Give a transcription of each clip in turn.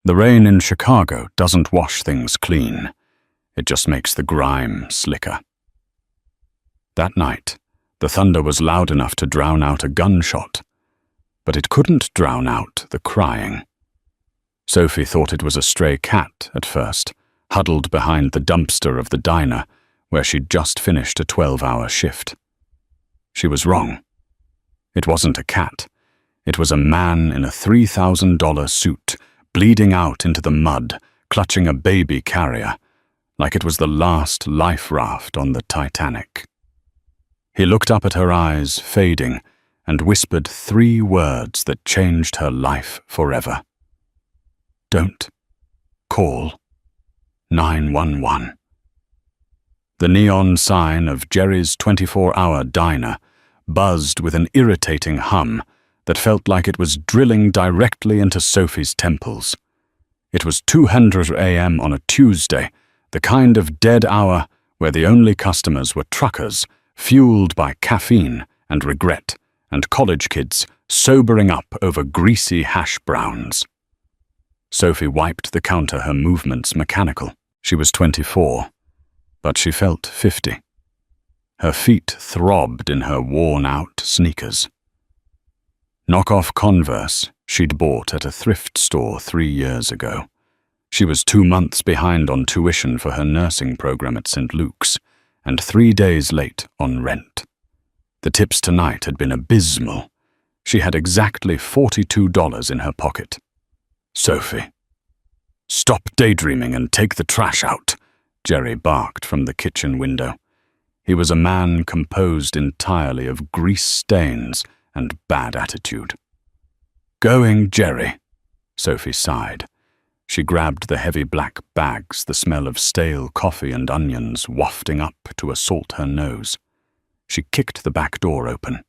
The rain in Chicago doesn't wash things clean. It just makes the grime slicker. That night, the thunder was loud enough to drown out a gunshot, but it couldn't drown out the crying. Sophie thought it was a stray cat at first, huddled behind the dumpster of the diner where she'd just finished a 12-hour shift. She was wrong. It wasn't a cat. It was a man in a $3,000 suit, bleeding out into the mud, clutching a baby carrier, like it was the last life raft on the Titanic. He looked up at her eyes, fading, and whispered 3 words that changed her life forever. Don't call 911. The neon sign of Jerry's 24-hour diner buzzed with an irritating hum that felt like it was drilling directly into Sophie's temples. It was 200 a.m. on a Tuesday, the kind of dead hour where the only customers were truckers, fueled by caffeine and regret, and college kids sobering up over greasy hash browns. Sophie wiped the counter, her movements mechanical. She was 24, but she felt 50. Her feet throbbed in her worn-out sneakers. Knockoff Converse she'd bought at a thrift store 3 years ago. She was 2 months behind on tuition for her nursing program at St. Luke's, and 3 days late on rent. The tips tonight had been abysmal. She had exactly $42 in her pocket. Sophie. "Stop daydreaming and take the trash out," Jerry barked from the kitchen window. He was a man composed entirely of grease stains and bad attitude. "Going, Jerry," Sophie sighed. She grabbed the heavy black bags, the smell of stale coffee and onions wafting up to assault her nose. She kicked the back door open.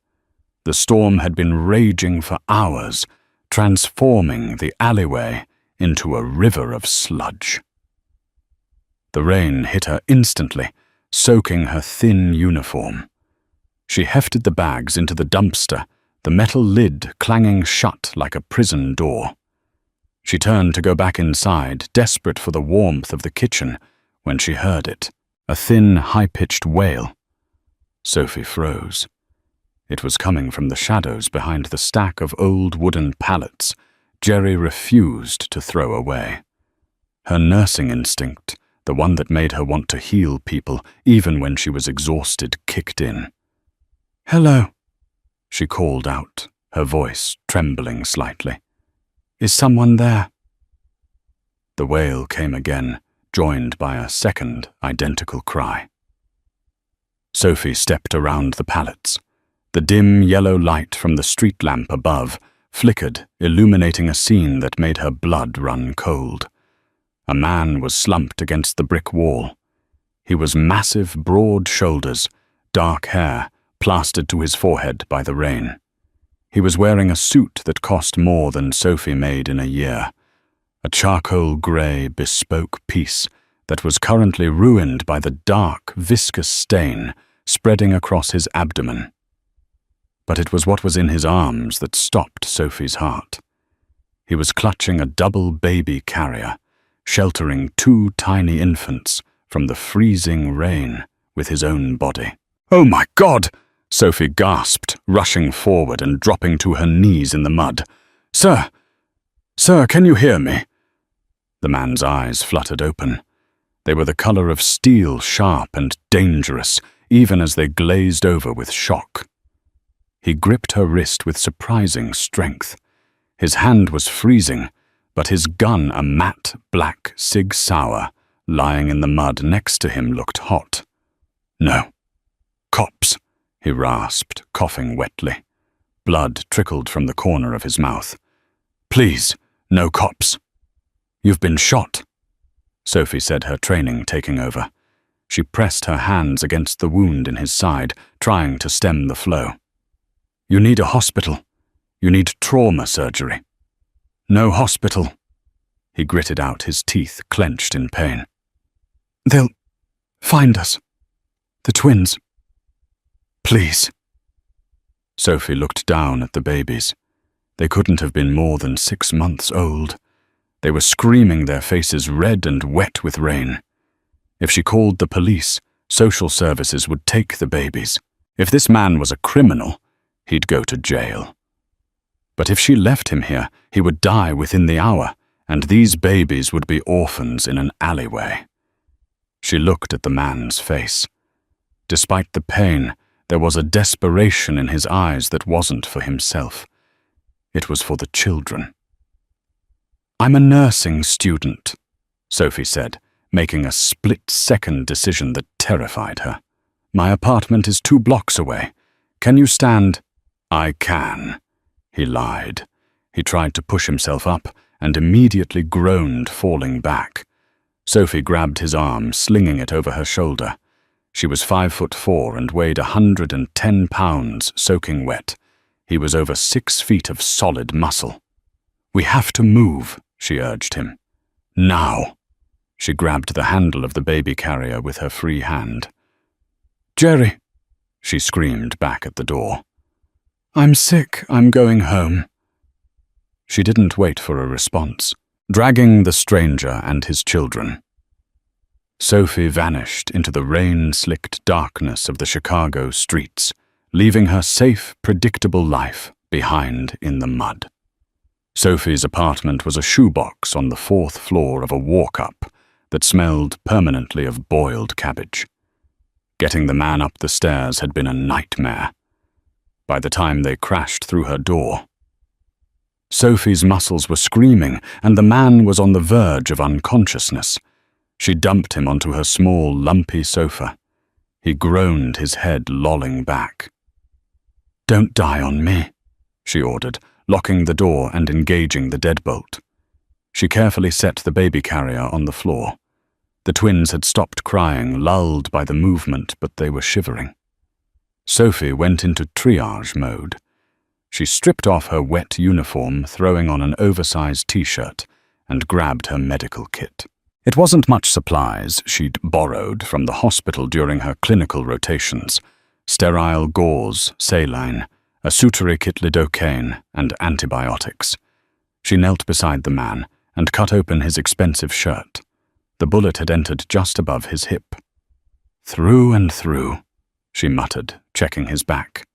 The storm had been raging for hours, transforming the alleyway into a river of sludge. The rain hit her instantly, soaking her thin uniform. She hefted the bags into the dumpster, the metal lid clanging shut like a prison door. She turned to go back inside, desperate for the warmth of the kitchen, when she heard it, a thin, high-pitched wail. Sophie froze. It was coming from the shadows behind the stack of old wooden pallets Jerry refused to throw away. Her nursing instinct, the one that made her want to heal people even when she was exhausted, kicked in. "Hello," she called out, her voice trembling slightly. "Is someone there?" The wail came again, joined by a second identical cry. Sophie stepped around the pallets. The dim yellow light from the street lamp above flickered, illuminating a scene that made her blood run cold. A man was slumped against the brick wall. He was massive, broad shoulders, dark hair plastered to his forehead by the rain. He was wearing a suit that cost more than Sophie made in a year, a charcoal grey bespoke piece that was currently ruined by the dark, viscous stain spreading across his abdomen. But it was what was in his arms that stopped Sophie's heart. He was clutching a double baby carrier, sheltering 2 tiny infants from the freezing rain with his own body. "Oh my God!" Sophie gasped, rushing forward and dropping to her knees in the mud. "Sir! Sir, can you hear me?" The man's eyes fluttered open. They were the color of steel, sharp and dangerous, even as they glazed over with shock. He gripped her wrist with surprising strength. His hand was freezing, but his gun, a matte black Sig Sauer, lying in the mud next to him, looked hot. "No. Cops," he rasped, coughing wetly. Blood trickled from the corner of his mouth. "Please, no cops." "You've been shot," Sophie said, her training taking over. She pressed her hands against the wound in his side, trying to stem the flow. "You need a hospital. You need trauma surgery." "No hospital." He gritted out, his teeth clenched in pain. "They'll find us. The twins. Please." Sophie looked down at the babies. They couldn't have been more than 6 months old. They were screaming, their faces red and wet with rain. If she called the police, social services would take the babies. If this man was a criminal, he'd go to jail. But if she left him here, he would die within the hour, and these babies would be orphans in an alleyway. She looked at the man's face. Despite the pain, there was a desperation in his eyes that wasn't for himself. It was for the children. "I'm a nursing student," Sophie said, making a split-second decision that terrified her. "My apartment is 2 blocks away. Can you stand?" "I can," he lied. He tried to push himself up and immediately groaned, falling back. Sophie grabbed his arm, slinging it over her shoulder. She was 5'4" and weighed 110 pounds, soaking wet. He was over 6 feet of solid muscle. "We have to move," she urged him. "Now." She grabbed the handle of the baby carrier with her free hand. "Jerry," she screamed back at the door. "I'm sick, I'm going home." She didn't wait for a response, dragging the stranger and his children. Sophie vanished into the rain-slicked darkness of the Chicago streets, leaving her safe, predictable life behind in the mud. Sophie's apartment was a shoebox on the 4th floor of a walk-up that smelled permanently of boiled cabbage. Getting the man up the stairs had been a nightmare. By the time they crashed through her door, Sophie's muscles were screaming, and the man was on the verge of unconsciousness. She dumped him onto her small, lumpy sofa. He groaned, his head lolling back. "Don't die on me," she ordered, locking the door and engaging the deadbolt. She carefully set the baby carrier on the floor. The twins had stopped crying, lulled by the movement, but they were shivering. Sophie went into triage mode. She stripped off her wet uniform, throwing on an oversized t-shirt, and grabbed her medical kit. It wasn't much supplies she'd borrowed from the hospital during her clinical rotations: sterile gauze, saline, a suturikit lidocaine, and antibiotics. She knelt beside the man and cut open his expensive shirt. The bullet had entered just above his hip. "Through and through," she muttered, checking his back.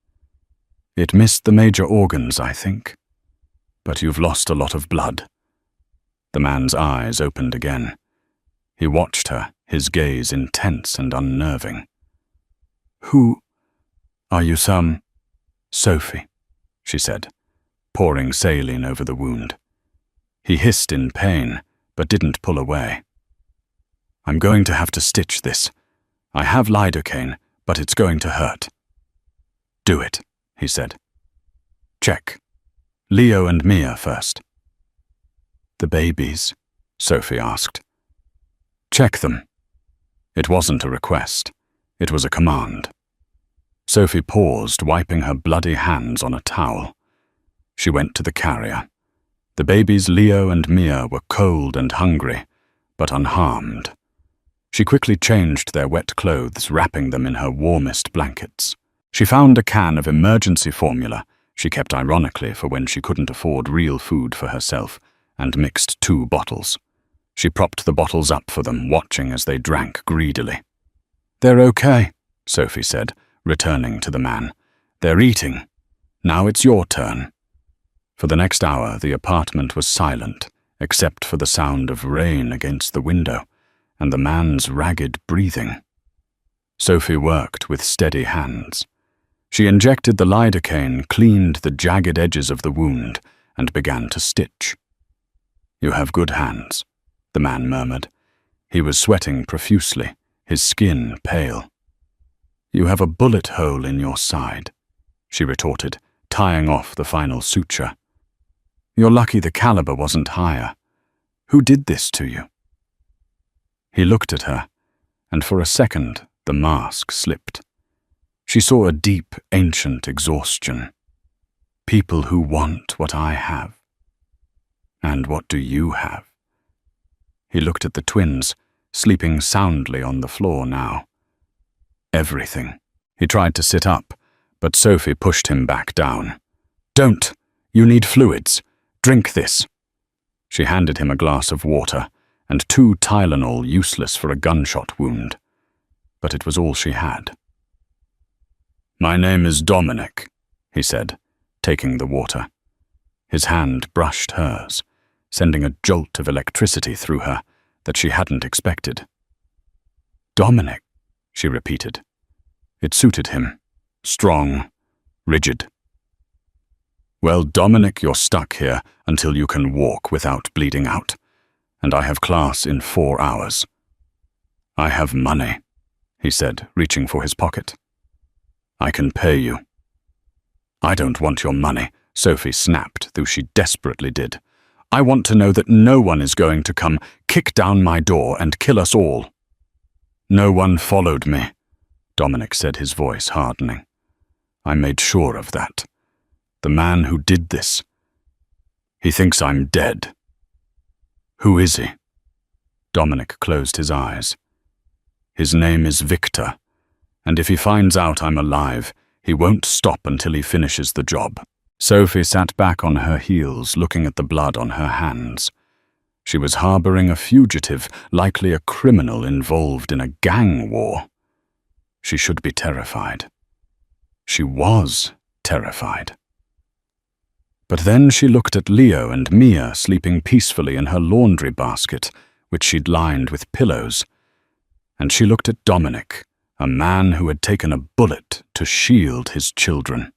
"It missed the major organs, I think. But you've lost a lot of blood." The man's eyes opened again. He watched her, his gaze intense and unnerving. "Who are you, some?" "Sophie," she said, pouring saline over the wound. He hissed in pain, but didn't pull away. "I'm going to have to stitch this. I have lidocaine, but it's going to hurt." "Do it," he said. "Check. Leo and Mia first." "The babies?" Sophie asked. "Check them." It wasn't a request. It was a command. Sophie paused, wiping her bloody hands on a towel. She went to the carrier. The babies Leo and Mia were cold and hungry, but unharmed. She quickly changed their wet clothes, wrapping them in her warmest blankets. She found a can of emergency formula she kept ironically for when she couldn't afford real food for herself, and mixed 2 bottles. She propped the bottles up for them, watching as they drank greedily. "They're okay," Sophie said, returning to the man. "They're eating. Now it's your turn." For the next hour, the apartment was silent, except for the sound of rain against the window and the man's ragged breathing. Sophie worked with steady hands. She injected the lidocaine, cleaned the jagged edges of the wound, and began to stitch. "You have good hands," the man murmured. He was sweating profusely, his skin pale. "You have a bullet hole in your side," she retorted, tying off the final suture. "You're lucky the caliber wasn't higher. Who did this to you?" He looked at her, and for a second the mask slipped. She saw a deep, ancient exhaustion. "People who want what I have." "And what do you have?" He looked at the twins, sleeping soundly on the floor now. "Everything." He tried to sit up, but Sophie pushed him back down. "Don't! You need fluids. Drink this." She handed him a glass of water and 2 Tylenol useless for a gunshot wound. But it was all she had. "My name is Dominic," he said, taking the water. His hand brushed hers, sending a jolt of electricity through her that she hadn't expected. "Dominic," she repeated. It suited him. Strong, rigid. "Well, Dominic, you're stuck here until you can walk without bleeding out, and I have class in 4 hours. I have money," he said, reaching for his pocket. "I can pay you." "I don't want your money," Sophie snapped, though she desperately did. "I want to know that no one is going to come, kick down my door, and kill us all." "No one followed me," Dominic said, his voice hardening. "I made sure of that. The man who did this, he thinks I'm dead." "Who is he?" Dominic closed his eyes. "His name is Victor, and if he finds out I'm alive, he won't stop until he finishes the job." Sophie sat back on her heels, looking at the blood on her hands. She was harboring a fugitive, likely a criminal involved in a gang war. She should be terrified. She was terrified. But then she looked at Leo and Mia sleeping peacefully in her laundry basket, which she'd lined with pillows. And she looked at Dominic, a man who had taken a bullet to shield his children.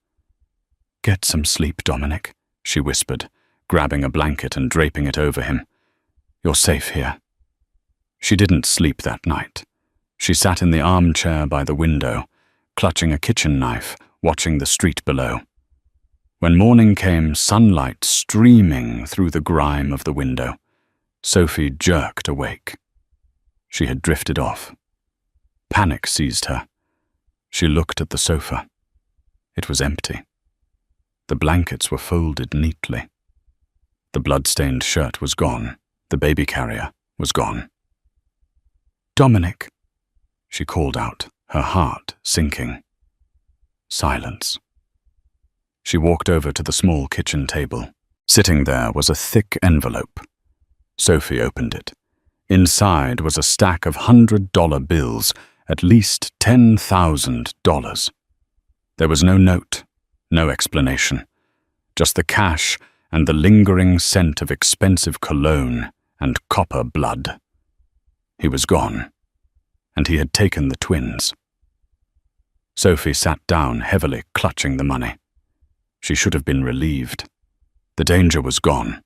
"Get some sleep, Dominic," she whispered, grabbing a blanket and draping it over him. "You're safe here." She didn't sleep that night. She sat in the armchair by the window, clutching a kitchen knife, watching the street below. When morning came, sunlight streaming through the grime of the window, Sophie jerked awake. She had drifted off. Panic seized her. She looked at the sofa. It was empty. The blankets were folded neatly. The blood-stained shirt was gone. The baby carrier was gone. "Dominic," she called out, her heart sinking. Silence. She walked over to the small kitchen table. Sitting there was a thick envelope. Sophie opened it. Inside was a stack of $100 bills, at least $10,000. There was no note, no explanation, just the cash and the lingering scent of expensive cologne and copper blood. He was gone, and he had taken the twins. Sophie sat down heavily, clutching the money. She should have been relieved. The danger was gone.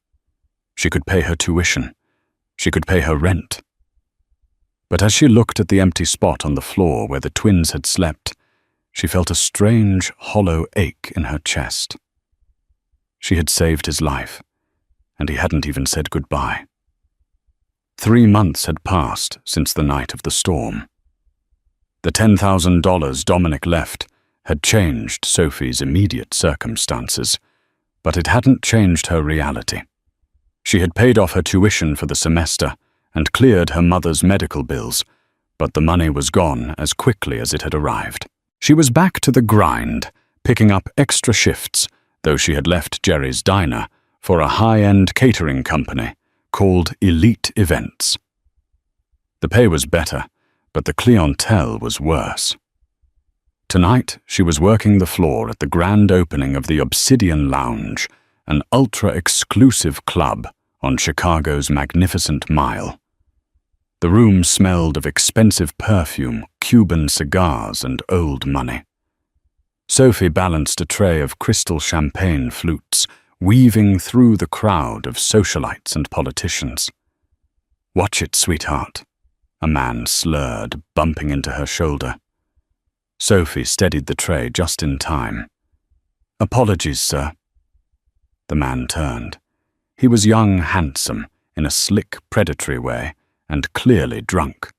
She could pay her tuition. She could pay her rent. But as she looked at the empty spot on the floor where the twins had slept, she felt a strange, hollow ache in her chest. She had saved his life, and he hadn't even said goodbye. 3 months had passed since the night of the storm. The $10,000 Dominic left had changed Sophie's immediate circumstances, but it hadn't changed her reality. She had paid off her tuition for the semester and cleared her mother's medical bills, but the money was gone as quickly as it had arrived. She was back to the grind, picking up extra shifts, though she had left Jerry's diner for a high-end catering company called Elite Events. The pay was better, but the clientele was worse. Tonight, she was working the floor at the grand opening of the Obsidian Lounge, an ultra-exclusive club on Chicago's Magnificent Mile. The room smelled of expensive perfume, Cuban cigars, and old money. Sophie balanced a tray of crystal champagne flutes, weaving through the crowd of socialites and politicians. "Watch it, sweetheart," a man slurred, bumping into her shoulder. Sophie steadied the tray just in time. "Apologies, sir." The man turned. He was young, handsome, in a slick, predatory way, and clearly drunk.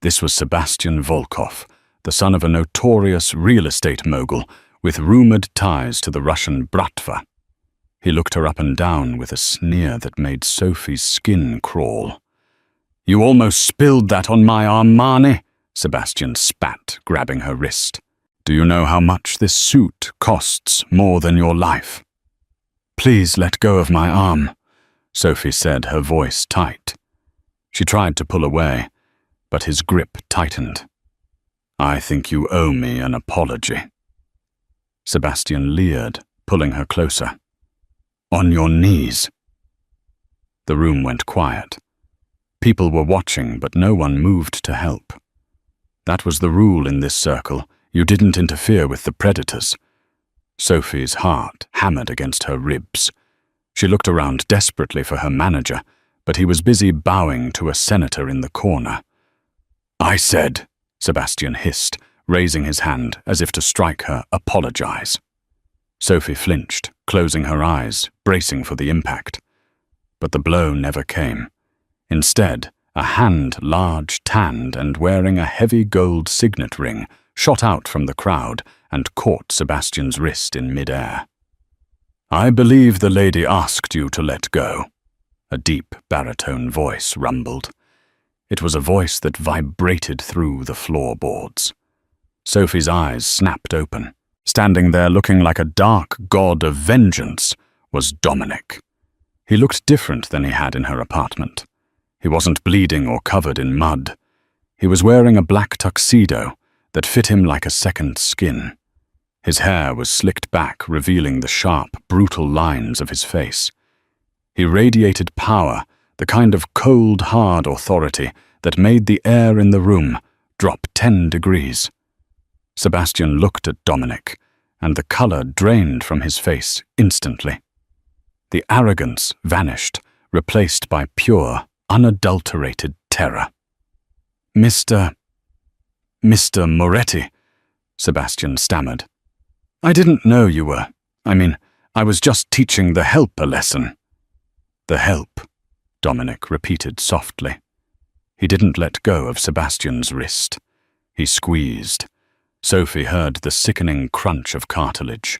This was Sebastian Volkov, the son of a notorious real estate mogul with rumored ties to the Russian Bratva. He looked her up and down with a sneer that made Sophie's skin crawl. "You almost spilled that on my Armani," Sebastian spat, grabbing her wrist. "Do you know how much this suit costs more than your life?" "Please let go of my arm." Sophie said, her voice tight. She tried to pull away, but his grip tightened. I think you owe me an apology. Sebastian leered, pulling her closer. On your knees. The room went quiet. People were watching, but no one moved to help. That was the rule in this circle. You didn't interfere with the predators. Sophie's heart hammered against her ribs. She looked around desperately for her manager, but he was busy bowing to a senator in the corner. I said, Sebastian hissed, raising his hand as if to strike her, apologize. Sophie flinched, closing her eyes, bracing for the impact. But the blow never came. Instead, a hand large, tanned, and wearing a heavy gold signet ring shot out from the crowd and caught Sebastian's wrist in mid-air. I believe the lady asked you to let go. A deep baritone voice rumbled. It was a voice that vibrated through the floorboards. Sophie's eyes snapped open. Standing there looking like a dark god of vengeance was Dominic. He looked different than he had in her apartment. He wasn't bleeding or covered in mud. He was wearing a black tuxedo that fit him like a second skin. His hair was slicked back, revealing the sharp, brutal lines of his face. He radiated power, the kind of cold, hard authority that made the air in the room drop 10 degrees. Sebastian looked at Dominic, and the color drained from his face instantly. The arrogance vanished, replaced by pure, unadulterated terror. Mr. Moretti, Sebastian stammered. I didn't know you were. I was just teaching the help a lesson. The help, Dominic repeated softly. He didn't let go of Sebastian's wrist. He squeezed. Sophie heard the sickening crunch of cartilage.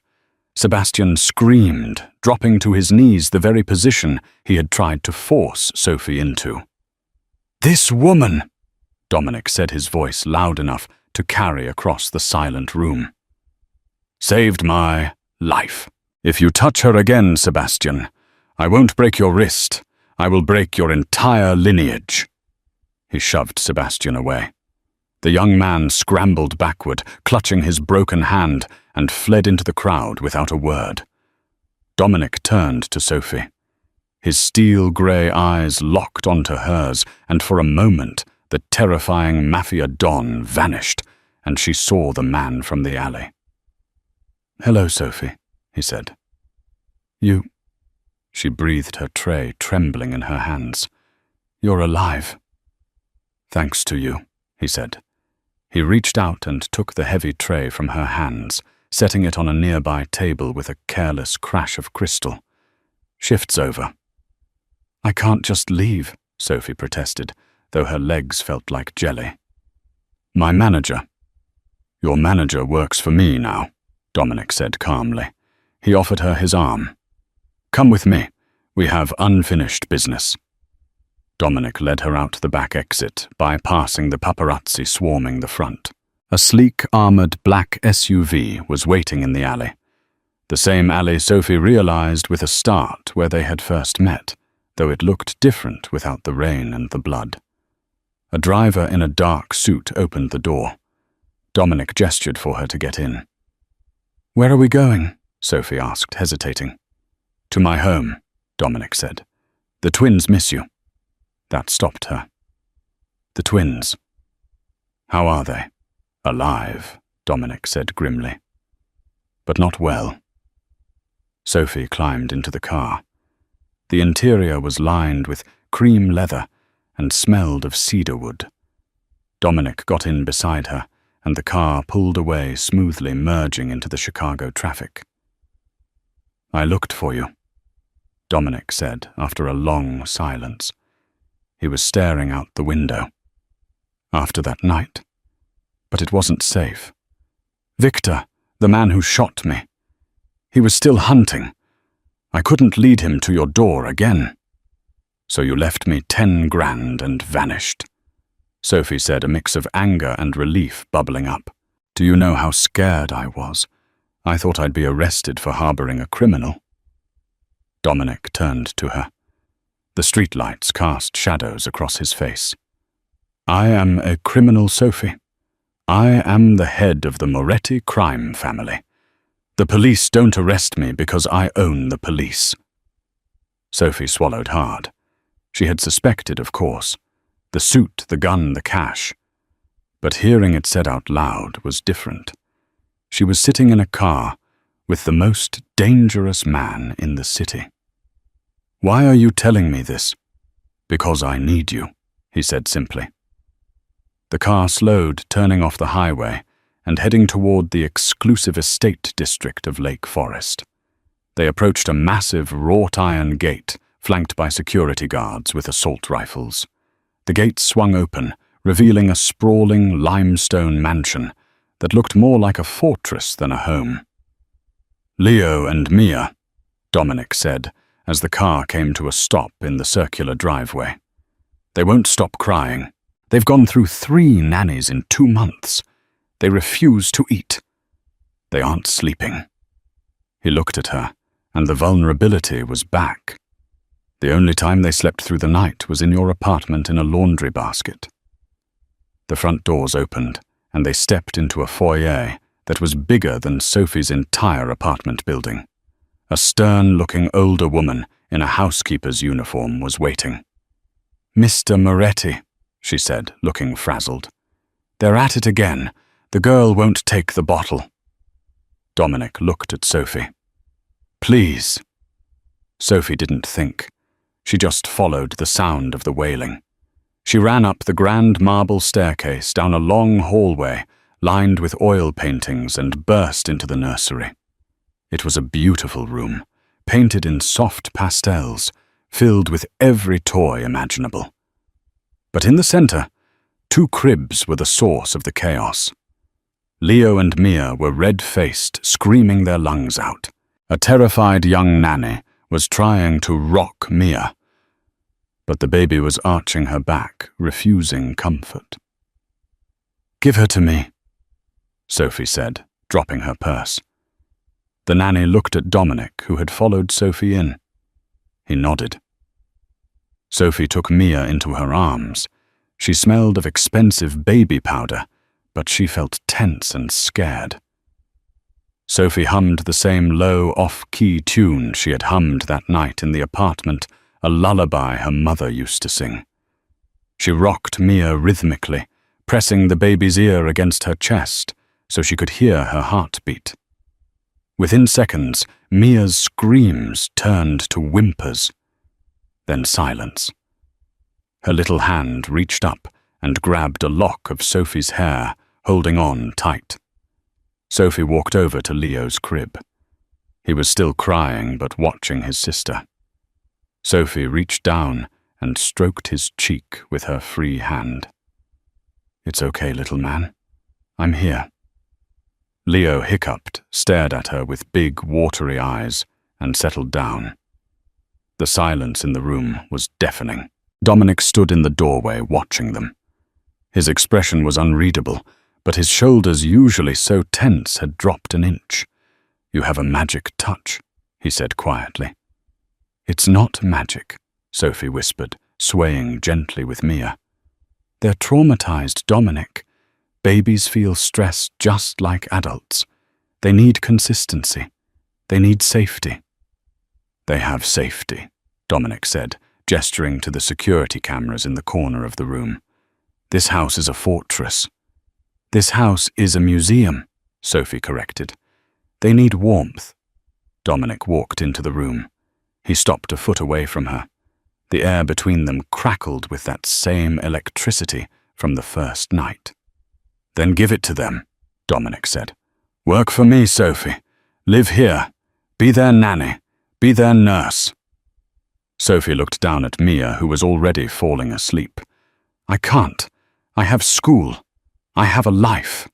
Sebastian screamed, dropping to his knees, the very position he had tried to force Sophie into. This woman, Dominic said, his voice loud enough to carry across the silent room. Saved my life. If you touch her again, Sebastian, I won't break your wrist. I will break your entire lineage. He shoved Sebastian away. The young man scrambled backward, clutching his broken hand, and fled into the crowd without a word. Dominic turned to Sophie. His steel-grey eyes locked onto hers, and for a moment the terrifying Mafia Don vanished, and she saw the man from the alley. Hello, Sophie, he said. You... She breathed her tray, trembling in her hands. You're alive. Thanks to you, he said. He reached out and took the heavy tray from her hands, setting it on a nearby table with a careless crash of crystal. Shift's over. I can't just leave, Sophie protested, though her legs felt like jelly. My manager. Your manager works for me now, Dominic said calmly. He offered her his arm. Come with me. We have unfinished business. Dominic led her out the back exit, bypassing the paparazzi swarming the front. A sleek, armored black SUV was waiting in the alley. The same alley Sophie realized with a start where they had first met, though it looked different without the rain and the blood. A driver in a dark suit opened the door. Dominic gestured for her to get in. Where are we going? Sophie asked, hesitating. To my home, Dominic said. The twins miss you. That stopped her. The twins. How are they? Alive, Dominic said grimly. But not well. Sophie climbed into the car. The interior was lined with cream leather and smelled of cedarwood. Dominic got in beside her, and the car pulled away smoothly, merging into the Chicago traffic. I looked for you, Dominic said after a long silence. He was staring out the window. After that night. But it wasn't safe. Victor, the man who shot me. He was still hunting. I couldn't lead him to your door again. So you left me 10 grand and vanished, Sophie said, a mix of anger and relief bubbling up. Do you know how scared I was? I thought I'd be arrested for harboring a criminal. Dominic turned to her. The streetlights cast shadows across his face. "I am a criminal, Sophie. I am the head of the Moretti crime family. The police don't arrest me because I own the police." Sophie swallowed hard. She had suspected, of course. The suit, the gun, the cash. But hearing it said out loud was different. She was sitting in a car with the most dangerous man in the city. "Why are you telling me this?" "Because I need you," he said simply. The car slowed, turning off the highway and heading toward the exclusive estate district of Lake Forest. They approached a massive wrought-iron gate flanked by security guards with assault rifles. The gate swung open, revealing a sprawling limestone mansion that looked more like a fortress than a home. "Leo and Mia," Dominic said as the car came to a stop in the circular driveway. "They won't stop crying. They've gone through 3 nannies in 2 months. They refuse to eat. They aren't sleeping." He looked at her, and the vulnerability was back. "The only time they slept through the night was in your apartment in a laundry basket." The front doors opened, and they stepped into a foyer that was bigger than Sophie's entire apartment building. A stern-looking older woman in a housekeeper's uniform was waiting. "Mr. Moretti," she said, looking frazzled. "They're at it again. The girl won't take the bottle." Dominic looked at Sophie. "Please." Sophie didn't think. She just followed the sound of the wailing. She ran up the grand marble staircase down a long hallway lined with oil paintings and burst into the nursery. It was a beautiful room, painted in soft pastels, filled with every toy imaginable. But in the center, 2 cribs were the source of the chaos. Leo and Mia were red-faced, screaming their lungs out. A terrified young nanny was trying to rock Mia, but the baby was arching her back, refusing comfort. "Give her to me," Sophie said, dropping her purse. The nanny looked at Dominic, who had followed Sophie in. He nodded. Sophie took Mia into her arms. She smelled of expensive baby powder, but she felt tense and scared. Sophie hummed the same low, off-key tune she had hummed that night in the apartment, a lullaby her mother used to sing. She rocked Mia rhythmically, pressing the baby's ear against her chest so she could hear her heartbeat. Within seconds, Mia's screams turned to whimpers, then silence. Her little hand reached up and grabbed a lock of Sophie's hair, holding on tight. Sophie walked over to Leo's crib. He was still crying but watching his sister. Sophie reached down and stroked his cheek with her free hand. "It's okay, little man. I'm here." Leo hiccuped, stared at her with big, watery eyes, and settled down. The silence in the room was deafening. Dominic stood in the doorway watching them. His expression was unreadable, but his shoulders, usually so tense, had dropped an inch. "You have a magic touch," he said quietly. "It's not magic," Sophie whispered, swaying gently with Mia. "They're traumatized, Dominic. Babies feel stress just like adults. They need consistency. They need safety." "They have safety," Dominic said, gesturing to the security cameras in the corner of the room. "This house is a fortress." "This house is a museum," Sophie corrected. "They need warmth." Dominic walked into the room. He stopped a foot away from her. The air between them crackled with that same electricity from the first night. "Then give it to them," Dominic said. "Work for me, Sophie. Live here. Be their nanny. Be their nurse." Sophie looked down at Mia, who was already falling asleep. "I can't. I have school. I have a life."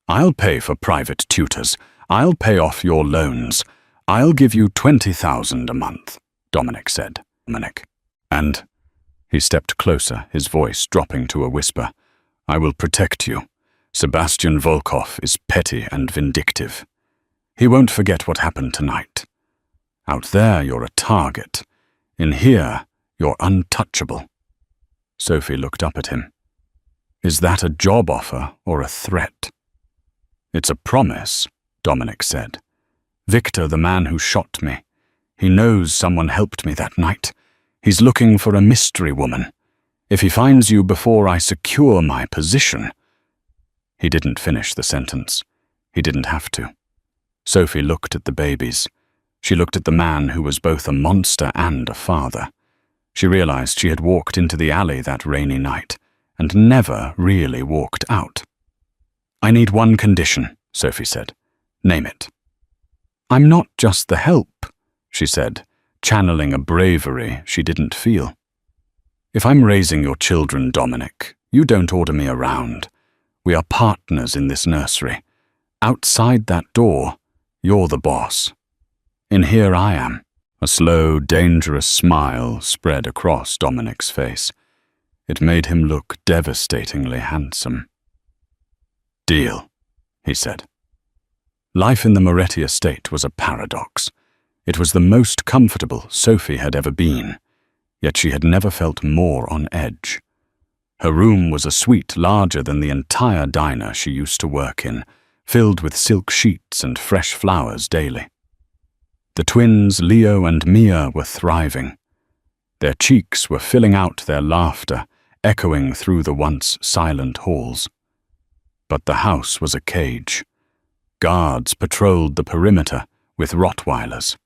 "I'll pay for private tutors. I'll pay off your loans. I'll give you 20,000 a month," Dominic said. And he stepped closer, his voice dropping to a whisper. "I will protect you. Sebastian Volkov is petty and vindictive. He won't forget what happened tonight. Out there, you're a target. In here, You're untouchable." Sophie looked up at him. "Is that a job offer or a threat?" "It's a promise," Dominic said. "Victor, the man who shot me, he knows someone helped me that night. He's looking for a mystery woman. If he finds you before I secure my position—" He didn't finish the sentence. He didn't have to. Sophie looked at the babies. She looked at the man who was both a monster and a father. She realized she had walked into the alley that rainy night and never really walked out. "I need one condition," Sophie said. "Name it." "I'm not just the help," she said, channeling a bravery she didn't feel. "If I'm raising your children, Dominic, you don't order me around. We are partners in this nursery. Outside that door, you're the boss. In here I am." A slow, dangerous smile spread across Dominic's face. It made him look devastatingly handsome. "Deal," he said. Life in the Moretti estate was a paradox. It was the most comfortable Sophie had ever been, yet she had never felt more on edge. Her room was a suite larger than the entire diner she used to work in, filled with silk sheets and fresh flowers daily. The twins, Leo and Mia, were thriving. Their cheeks were filling out their laughter, echoing through the once silent halls. But the house was a cage. Guards patrolled the perimeter with Rottweilers.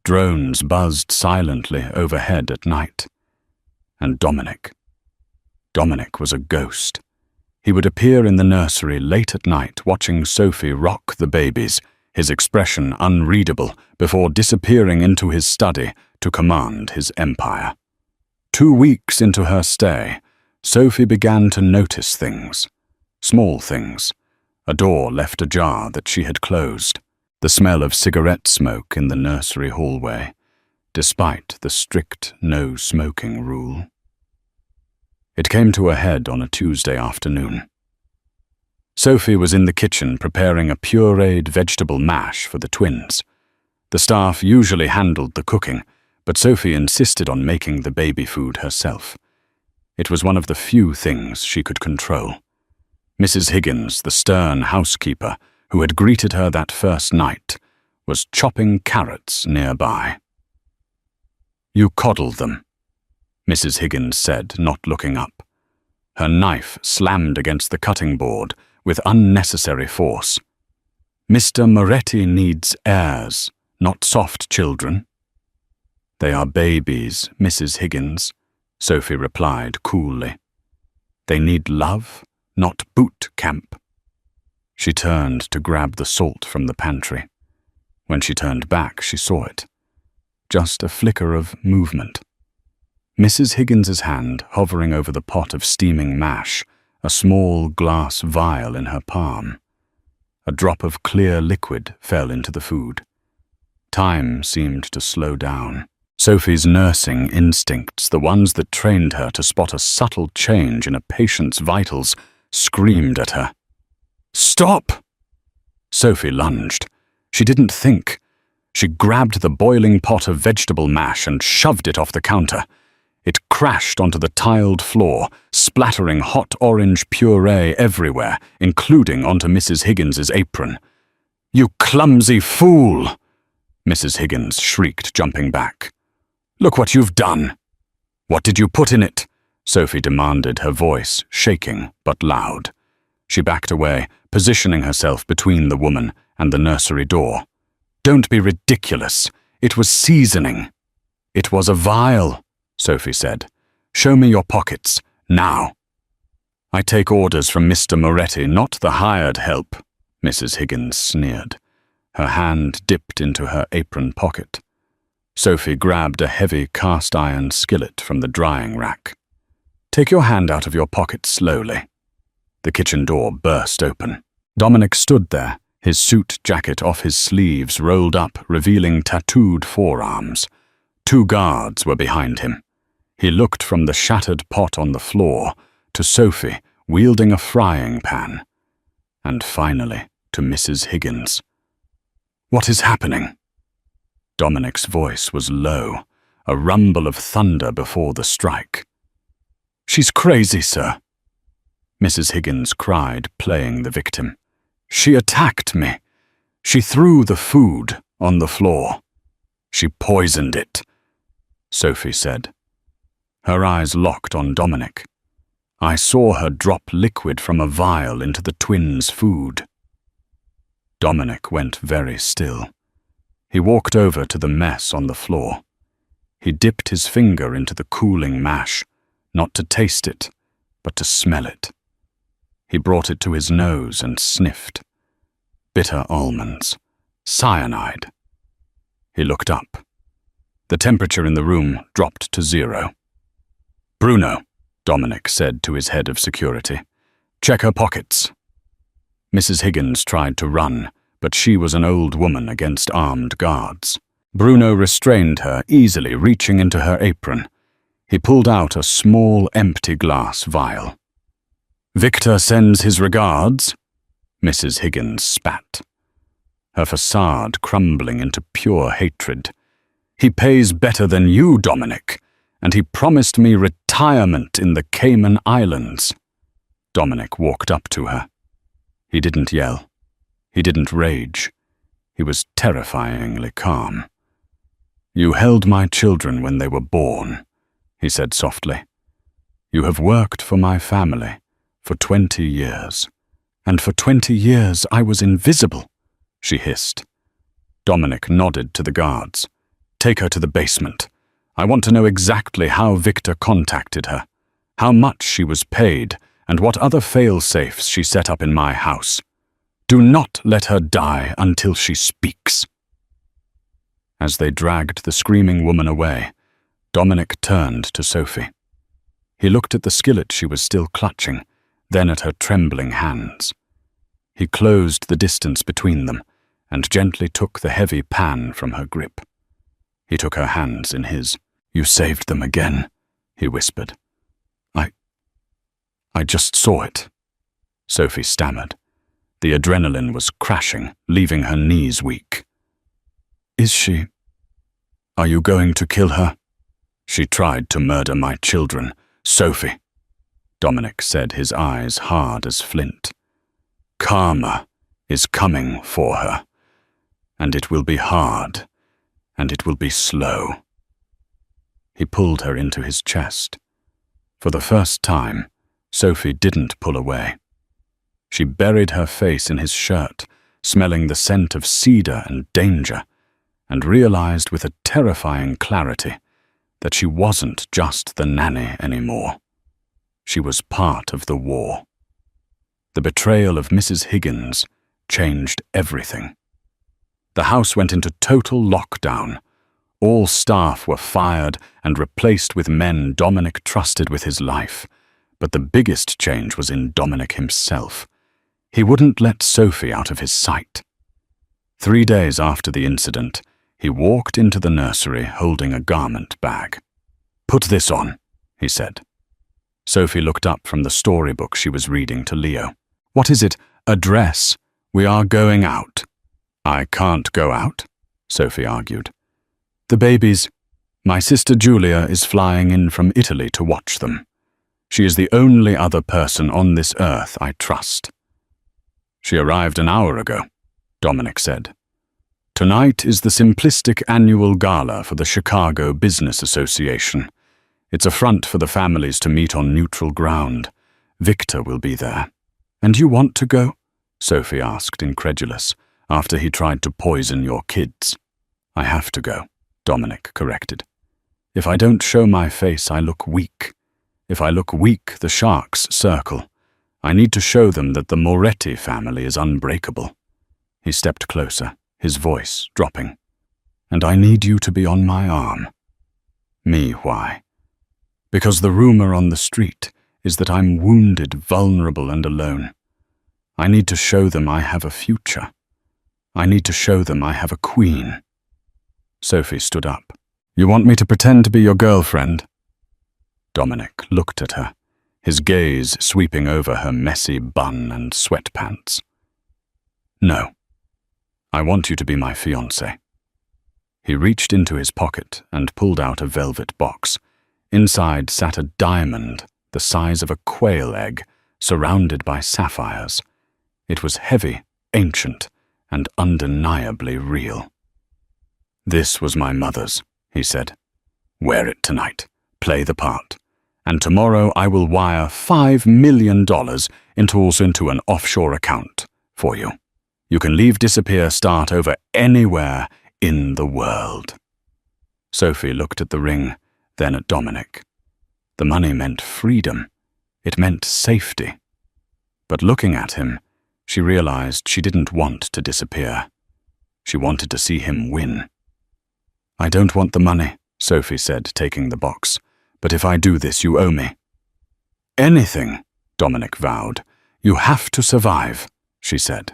Drones buzzed silently overhead at night. And Dominic was a ghost. He would appear in the nursery late at night watching Sophie rock the babies, his expression unreadable, before disappearing into his study to command his empire. 2 weeks into her stay, Sophie began to notice things. Small things. A door left ajar that she had closed. The smell of cigarette smoke in the nursery hallway, despite the strict no-smoking rule. It came to a head on a Tuesday afternoon. Sophie was in the kitchen preparing a pureed vegetable mash for the twins. The staff usually handled the cooking, but Sophie insisted on making the baby food herself. It was one of the few things she could control. Mrs. Higgins, the stern housekeeper, who had greeted her that first night, was chopping carrots nearby. "You coddled them," Mrs. Higgins said, not looking up. Her knife slammed against the cutting board with unnecessary force. "Mr. Moretti needs heirs, not soft children." "They are babies, Mrs. Higgins," Sophie replied coolly. "They need love, not boot camp." She turned to grab the salt from the pantry. When she turned back, she saw it. Just a flicker of movement. Mrs. Higgins's hand hovering over the pot of steaming mash, a small glass vial in her palm. A drop of clear liquid fell into the food. Time seemed to slow down. Sophie's nursing instincts, the ones that trained her to spot a subtle change in a patient's vitals, screamed at her. "Stop!" Sophie lunged. She didn't think. She grabbed the boiling pot of vegetable mash and shoved it off the counter. It crashed onto the tiled floor, splattering hot orange puree everywhere, including onto Mrs. Higgins's apron. "You clumsy fool!" Mrs. Higgins shrieked, jumping back. "Look what you've done!" "What did you put in it?" Sophie demanded, her voice shaking but loud. She backed away, positioning herself between the woman and the nursery door. "Don't be ridiculous. It was seasoning." "It was a vial," Sophie said. "Show me your pockets, now." "I take orders from Mr. Moretti, not the hired help," Mrs. Higgins sneered. Her hand dipped into her apron pocket. Sophie grabbed a heavy cast-iron skillet from the drying rack. "Take your hand out of your pocket slowly." The kitchen door burst open. Dominic stood there, his suit jacket off his sleeves rolled up, revealing tattooed forearms. 2 guards were behind him. He looked from the shattered pot on the floor to Sophie wielding a frying pan, and finally to Mrs. Higgins. "What is happening?" Dominic's voice was low, a rumble of thunder before the strike. "She's crazy, sir," Mrs. Higgins cried, playing the victim. "She attacked me. She threw the food on the floor. She poisoned it," Sophie said. Her eyes locked on Dominic. "I saw her drop liquid from a vial into the twins' food." Dominic went very still. He walked over to the mess on the floor. He dipped his finger into the cooling mash, not to taste it, but to smell it. He brought it to his nose and sniffed. Bitter almonds. Cyanide. He looked up. The temperature in the room dropped to 0. "Bruno," Dominic said to his head of security, "check her pockets." Mrs. Higgins tried to run, but she was an old woman against armed guards. Bruno restrained her, easily reaching into her apron. He pulled out a small, empty glass vial. "Victor sends his regards," Mrs. Higgins spat, her facade crumbling into pure hatred. "He pays better than you, Dominic, and he promised me retirement in the Cayman Islands." Dominic walked up to her. He didn't yell. He didn't rage. He was terrifyingly calm. "You held my children when they were born," he said softly. "You have worked for my family for 20 years. And for 20 years I was invisible," she hissed. Dominic nodded to the guards. "Take her to the basement. I want to know exactly how Victor contacted her, how much she was paid, and what other fail-safes she set up in my house. Do not let her die until she speaks." As they dragged the screaming woman away, Dominic turned to Sophie. He looked at the skillet she was still clutching, then at her trembling hands. He closed the distance between them and gently took the heavy pan from her grip. He took her hands in his. "You saved them again," he whispered. I just saw it," Sophie stammered. The adrenaline was crashing, leaving her knees weak. "Is she? Are you going to kill her?" "She tried to murder my children, Sophie," Dominic said, his eyes hard as flint. "Karma is coming for her, and it will be hard, and it will be slow." He pulled her into his chest. For the first time, Sophie didn't pull away. She buried her face in his shirt, smelling the scent of cedar and danger, and realized with a terrifying clarity that she wasn't just the nanny anymore. She was part of the war. The betrayal of Mrs. Higgins changed everything. The house went into total lockdown. All staff were fired and replaced with men Dominic trusted with his life. But the biggest change was in Dominic himself. He wouldn't let Sophie out of his sight. 3 days after the incident, he walked into the nursery holding a garment bag. "Put this on," he said. Sophie looked up from the storybook she was reading to Leo. "What is it? A dress? We are going out." "I can't go out," Sophie argued. "The babies. My sister Julia is flying in from Italy to watch them. She is the only other person on this earth I trust." "She arrived an hour ago," Dominic said. "Tonight is the simplistic annual gala for the Chicago Business Association. It's a front for the families to meet on neutral ground. Victor will be there." "And you want to go?" Sophie asked, incredulous, "after he tried to poison your kids." "I have to go," Dominic corrected. "If I don't show my face, I look weak. If I look weak, the sharks circle. I need to show them that the Moretti family is unbreakable." He stepped closer, his voice dropping. "And I need you to be on my arm." "Me, why?" "Because the rumor on the street is that I'm wounded, vulnerable, and alone. I need to show them I have a future. I need to show them I have a queen." Sophie stood up. "You want me to pretend to be your girlfriend?" Dominic looked at her, his gaze sweeping over her messy bun and sweatpants. "No. I want you to be my fiancé." He reached into his pocket and pulled out a velvet box. Inside sat a diamond the size of a quail egg, surrounded by sapphires. It was heavy, ancient, and undeniably real. "This was my mother's," he said. "Wear it tonight. Play the part. And tomorrow I will wire $5 million into an offshore account for you. You can leave disappear start over anywhere in the world." Sophie looked at the ring, then at Dominic. The money meant freedom. It meant safety. But looking at him, she realized she didn't want to disappear. She wanted to see him win. "I don't want the money," Sophie said, taking the box. "But if I do this, you owe me." "Anything," Dominic vowed. "You have to survive," she said.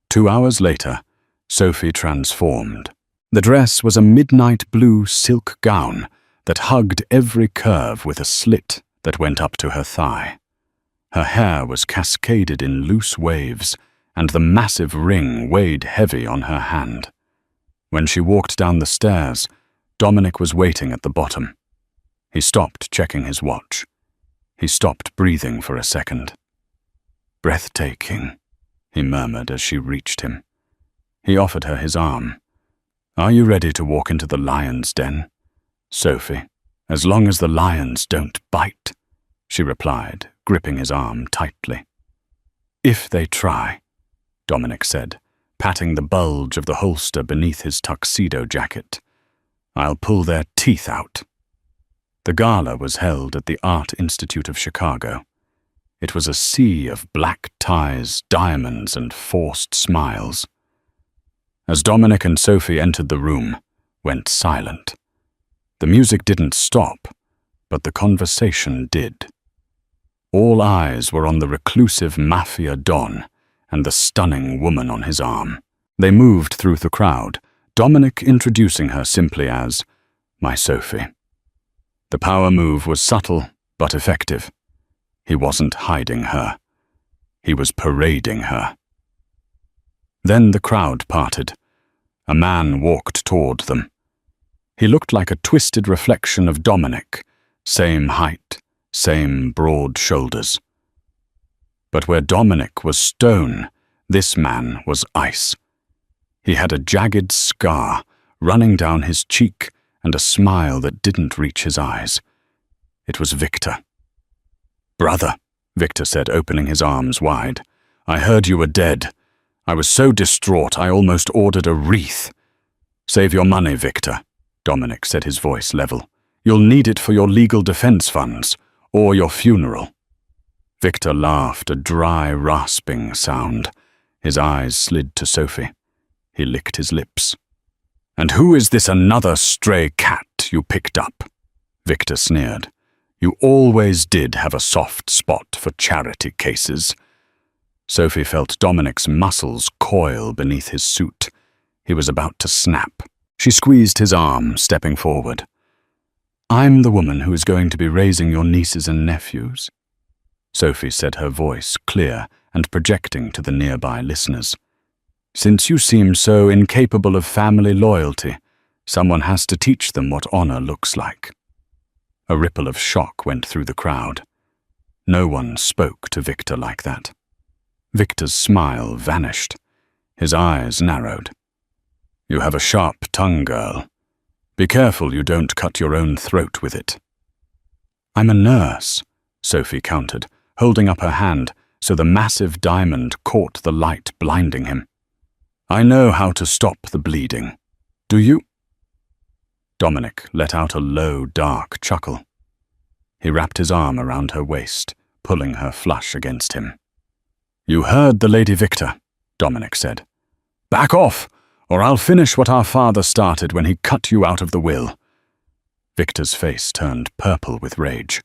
2 hours later, Sophie transformed. The dress was a midnight blue silk gown that hugged every curve with a slit that went up to her thigh. Her hair was cascaded in loose waves, and the massive ring weighed heavy on her hand. When she walked down the stairs, Dominic was waiting at the bottom. He stopped checking his watch. He stopped breathing for a second. "Breathtaking," he murmured as she reached him. He offered her his arm. "Are you ready to walk into the lion's den?" "Sophie, as long as the lions don't bite," she replied, gripping his arm tightly. "If they try," Dominic said, patting the bulge of the holster beneath his tuxedo jacket, "I'll pull their teeth out." The gala was held at the Art Institute of Chicago. It was a sea of black ties, diamonds, and forced smiles. As Dominic and Sophie entered the room, went silent. The music didn't stop, but the conversation did. All eyes were on the reclusive Mafia Don and the stunning woman on his arm. They moved through the crowd, Dominic introducing her simply as, "My Sophie." The power move was subtle but effective. He wasn't hiding her. He was parading her. Then the crowd parted. A man walked toward them. He looked like a twisted reflection of Dominic, same height, same broad shoulders. But where Dominic was stone, this man was ice. He had a jagged scar running down his cheek and a smile that didn't reach his eyes. It was Victor. "Brother," Victor said, opening his arms wide, "I heard you were dead. I was so distraught I almost ordered a wreath." "Save your money, Victor," Dominic said, his voice level. "You'll need it for your legal defense funds, or your funeral." Victor laughed, a dry, rasping sound. His eyes slid to Sophie. He licked his lips. "And who is this another stray cat you picked up?" Victor sneered. "You always did have a soft spot for charity cases." Sophie felt Dominic's muscles coil beneath his suit. He was about to snap. She squeezed his arm, stepping forward. "I'm the woman who is going to be raising your nieces and nephews," Sophie said, her voice clear and projecting to the nearby listeners. "Since you seem so incapable of family loyalty, someone has to teach them what honor looks like." A ripple of shock went through the crowd. No one spoke to Victor like that. Victor's smile vanished. His eyes narrowed. "You have a sharp tongue, girl. Be careful you don't cut your own throat with it." "I'm a nurse," Sophie countered, holding up her hand so the massive diamond caught the light blinding him. "I know how to stop the bleeding. Do you?" Dominic let out a low, dark chuckle. He wrapped his arm around her waist, pulling her flush against him. "You heard the Lady Victor," Dominic said. "Back off, or I'll finish what our father started when he cut you out of the will." Victor's face turned purple with rage.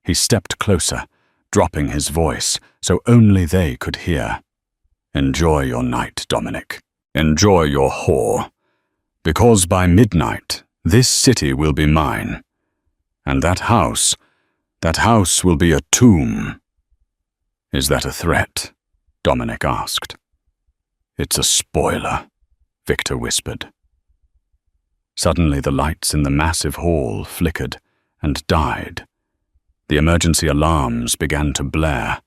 He stepped closer, dropping his voice so only they could hear. "Enjoy your night, Dominic. Enjoy your whore. Because by midnight, this city will be mine. And that house will be a tomb." "Is that a threat?" Dominic asked. "It's a spoiler," Victor whispered. Suddenly the lights in the massive hall flickered and died. The emergency alarms began to blare.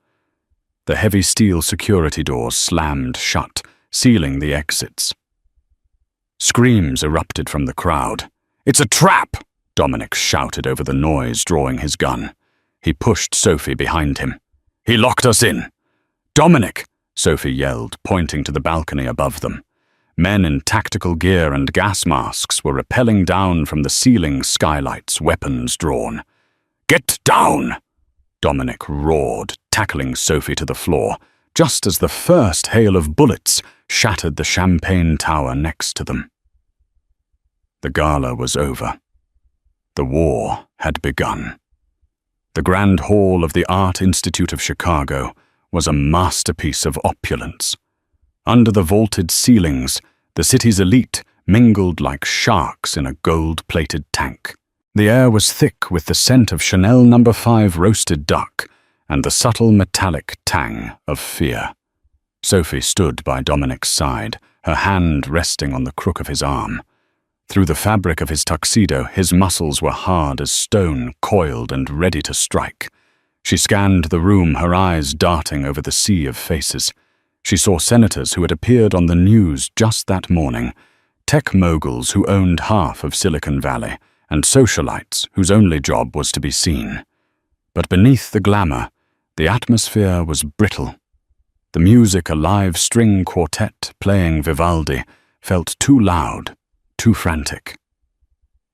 The heavy steel security doors slammed shut, sealing the exits. Screams erupted from the crowd. "It's a trap!" Dominic shouted over the noise, drawing his gun. He pushed Sophie behind him. "He locked us in!" "Dominic!" Sophie yelled, pointing to the balcony above them. Men in tactical gear and gas masks were rappelling down from the ceiling skylights, weapons drawn. "Get down!" Dominic roared, tackling Sophie to the floor, just as the first hail of bullets shattered the champagne tower next to them. The gala was over. The war had begun. The Grand Hall of the Art Institute of Chicago was a masterpiece of opulence. Under the vaulted ceilings, the city's elite mingled like sharks in a gold-plated tank. The air was thick with the scent of Chanel No. 5 roasted duck and the subtle metallic tang of fear. Sophie stood by Dominic's side, her hand resting on the crook of his arm. Through the fabric of his tuxedo, his muscles were hard as stone, coiled and ready to strike. She scanned the room, her eyes darting over the sea of faces. She saw senators who had appeared on the news just that morning, tech moguls who owned half of Silicon Valley, and socialites whose only job was to be seen. But beneath the glamour, the atmosphere was brittle. The music, a live string quartet playing Vivaldi, felt too loud, too frantic.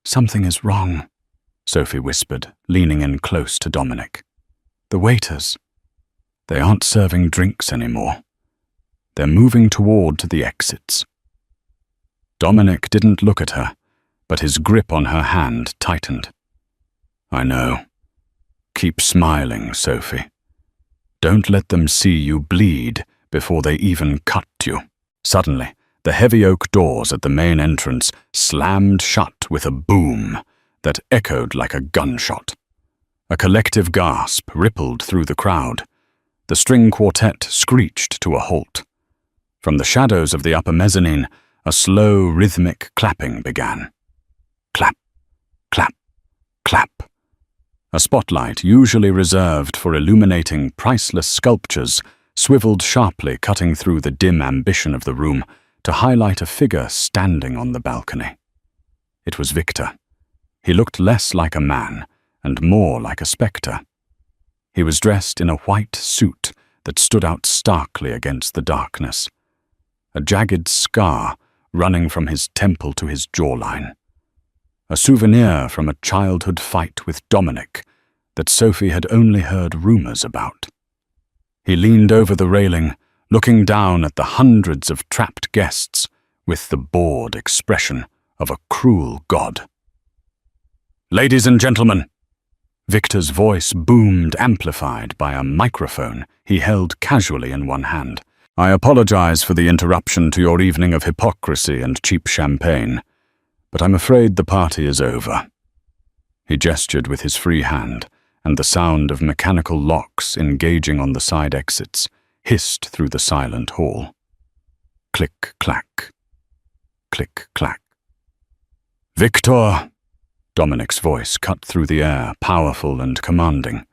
"Something is wrong," Sophie whispered, leaning in close to Dominic. "The waiters. They aren't serving drinks anymore. They're moving toward the exits." Dominic didn't look at her, but his grip on her hand tightened. "I know. Keep smiling, Sophie. Don't let them see you bleed before they even cut you." Suddenly, the heavy oak doors at the main entrance slammed shut with a boom that echoed like a gunshot. A collective gasp rippled through the crowd. The string quartet screeched to a halt. From the shadows of the upper mezzanine, a slow, rhythmic clapping began. Clap, clap, clap. A spotlight, usually reserved for illuminating priceless sculptures, swiveled sharply, cutting through the dim ambition of the room to highlight a figure standing on the balcony. It was Victor. He looked less like a man and more like a spectre. He was dressed in a white suit that stood out starkly against the darkness, a jagged scar running from his temple to his jawline. A souvenir from a childhood fight with Dominic that Sophie had only heard rumors about. He leaned over the railing, looking down at the hundreds of trapped guests with the bored expression of a cruel god. "Ladies and gentlemen," Victor's voice boomed, amplified by a microphone he held casually in one hand. "I apologize for the interruption to your evening of hypocrisy and cheap champagne, but I'm afraid the party is over." He gestured with his free hand, and the sound of mechanical locks engaging on the side exits hissed through the silent hall. Click-clack. Click-clack. "Victor!" Dominic's voice cut through the air, powerful and commanding.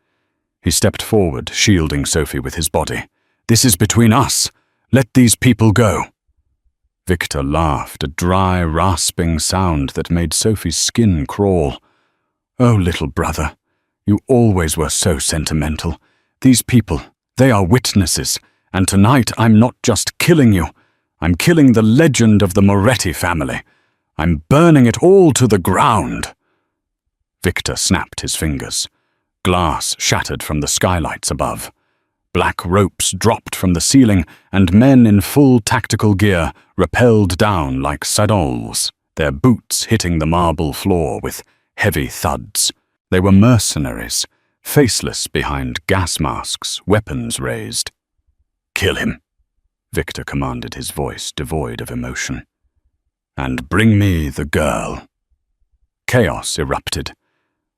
He stepped forward, shielding Sophie with his body. "This is between us. Let these people go." Victor laughed, a dry, rasping sound that made Sophie's skin crawl. "Oh, little brother, you always were so sentimental. These people, they are witnesses, and tonight I'm not just killing you, I'm killing the legend of the Moretti family. I'm burning it all to the ground." Victor snapped his fingers. Glass shattered from the skylights above. Black ropes dropped from the ceiling, and men in full tactical gear rappelled down like saddles, their boots hitting the marble floor with heavy thuds. They were mercenaries, faceless behind gas masks, weapons raised. "Kill him," Victor commanded, his voice devoid of emotion. "And bring me the girl." Chaos erupted.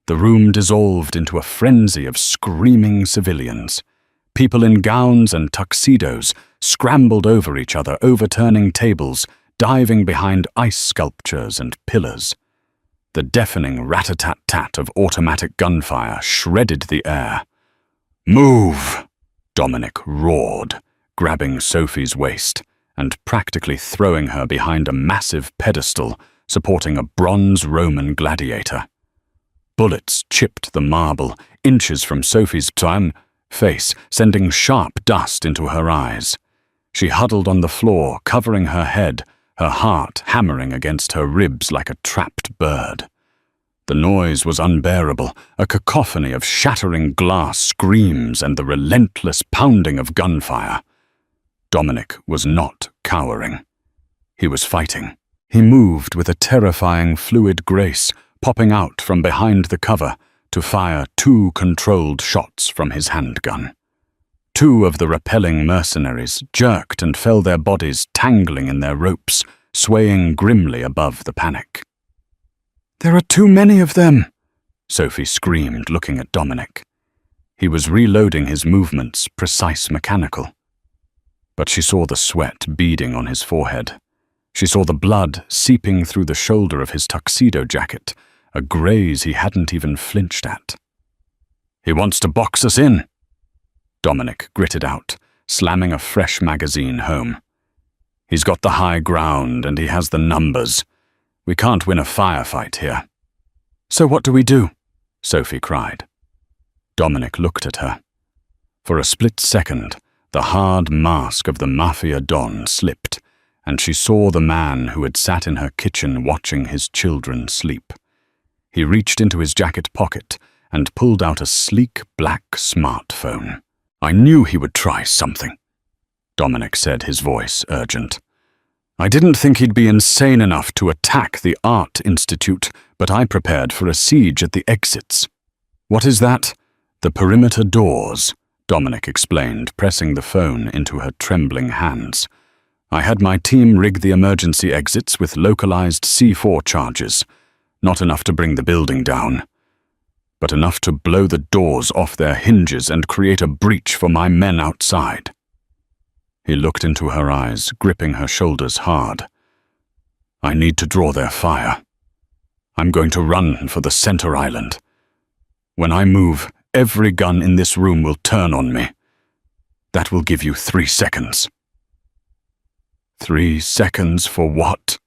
The room dissolved into a frenzy of screaming civilians. People in gowns and tuxedos scrambled over each other, overturning tables, diving behind ice sculptures and pillars. The deafening rat-a-tat-tat of automatic gunfire shredded the air. "Move!" Dominic roared, grabbing Sophie's waist and practically throwing her behind a massive pedestal supporting a bronze Roman gladiator. Bullets chipped the marble inches from Sophie's face, sending sharp dust into her eyes. She huddled on the floor, covering her head, her heart hammering against her ribs like a trapped bird. The noise was unbearable, a cacophony of shattering glass screams and the relentless pounding of gunfire. Dominic was not cowering. He was fighting. He moved with a terrifying fluid grace, popping out from behind the cover to fire 2 controlled shots from his handgun. 2 of the repelling mercenaries jerked and fell, their bodies tangling in their ropes, swaying grimly above the panic. "There are too many of them!" Sophie screamed, looking at Dominic. He was reloading his movements, precise, mechanical. But she saw the sweat beading on his forehead. She saw the blood seeping through the shoulder of his tuxedo jacket, a graze he hadn't even flinched at. "He wants to box us in," Dominic gritted out, slamming a fresh magazine home. "He's got the high ground and he has the numbers. We can't win a firefight here." "So what do we do?" Sophie cried. Dominic looked at her. For a split second, the hard mask of the Mafia Don slipped, and she saw the man who had sat in her kitchen watching his children sleep. He reached into his jacket pocket and pulled out a sleek black smartphone. "I knew he would try something," Dominic said, his voice urgent. "I didn't think he'd be insane enough to attack the Art Institute, but I prepared for a siege at the exits." "What is that?" "The perimeter doors," Dominic explained, pressing the phone into her trembling hands. "I had my team rig the emergency exits with localized C4 charges. Not enough to bring the building down, but enough to blow the doors off their hinges and create a breach for my men outside." He looked into her eyes, gripping her shoulders hard. "I need to draw their fire. I'm going to run for the center island. When I move, every gun in this room will turn on me. That will give you 3 seconds. 3 seconds for what?"